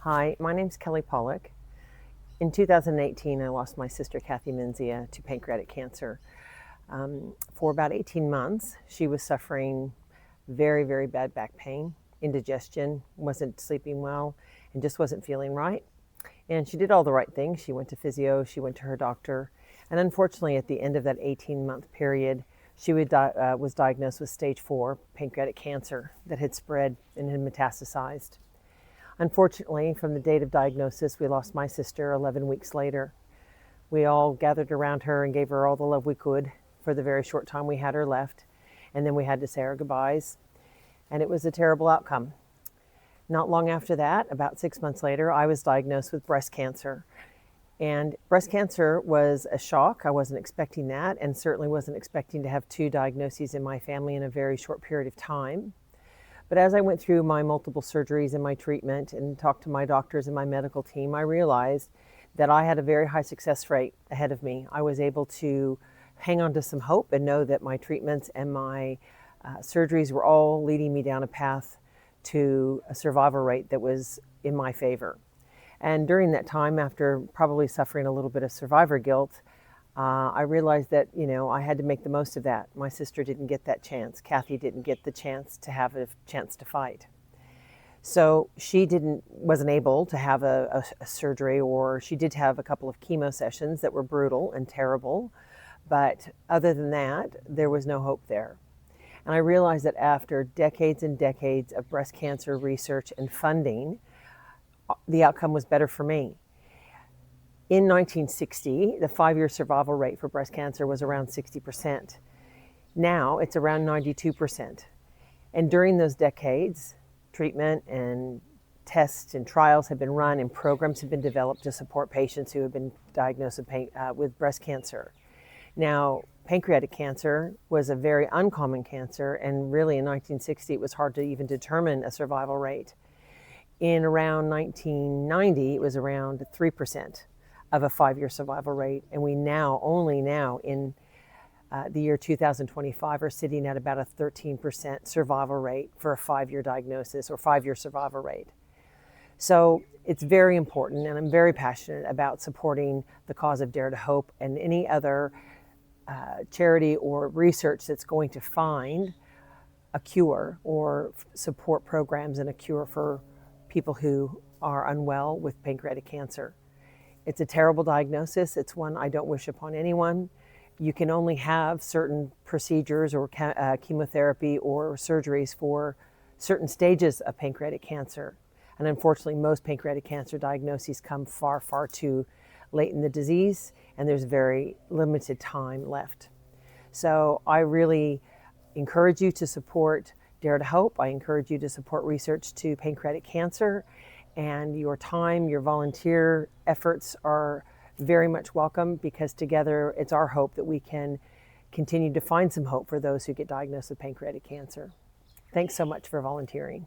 Hi, my name's Kelly Pollock. In 2018, I lost my sister Kathy Menzia to pancreatic cancer. For about 18 months, she was suffering very, very bad back pain, indigestion, wasn't sleeping well, and just wasn't feeling right. And she did all the right things. She went to physio, she went to her doctor, and unfortunately, at the end of that 18-month period, she was diagnosed with stage 4 pancreatic cancer that had spread and had metastasized. Unfortunately, from the date of diagnosis, we lost my sister 11 weeks later. We all gathered around her and gave her all the love we could for the very short time we had her left. And then we had to say our goodbyes. And it was a terrible outcome. Not long after that, about 6 months later, I was diagnosed with breast cancer. And breast cancer was a shock. I wasn't expecting that, and certainly wasn't expecting to have 2 diagnoses in my family in a very short period of time. But as I went through my multiple surgeries and my treatment and talked to my doctors and my medical team, I realized that I had a very high success rate ahead of me. I was able to hang on to some hope and know that my treatments and my surgeries were all leading me down a path to a survival rate that was in my favor. And during that time, after probably suffering a little bit of survivor guilt, I realized that, I had to make the most of that. My sister didn't get that chance. Kathy didn't get the chance to have a chance to fight. So she wasn't able to have a surgery, or she did have a couple of chemo sessions that were brutal and terrible. But other than that, there was no hope there. And I realized that after decades and decades of breast cancer research and funding, the outcome was better for me. In 1960, the 5-year survival rate for breast cancer was around 60%. Now it's around 92%. And during those decades, treatment and tests and trials have been run and programs have been developed to support patients who have been diagnosed with breast cancer. Now, pancreatic cancer was a very uncommon cancer, and really in 1960 it was hard to even determine a survival rate. In around 1990, it was around 3% of a 5-year survival rate. And we only now in the year 2025 are sitting at about a 13% survival rate for a 5-year diagnosis or 5-year survival rate. So it's very important, and I'm very passionate about supporting the cause of Dare to Hope and any other charity or research that's going to find a cure or support programs and a cure for people who are unwell with pancreatic cancer. It's a terrible diagnosis. It's one I don't wish upon anyone. You can only have certain procedures or chemotherapy or surgeries for certain stages of pancreatic cancer. And unfortunately, most pancreatic cancer diagnoses come far, far too late in the disease, and there's very limited time left. So I really encourage you to support Dare to Hope. I encourage you to support research to pancreatic cancer. And your time, your volunteer efforts are very much welcome, because together it's our hope that we can continue to find some hope for those who get diagnosed with pancreatic cancer. Thanks so much for volunteering.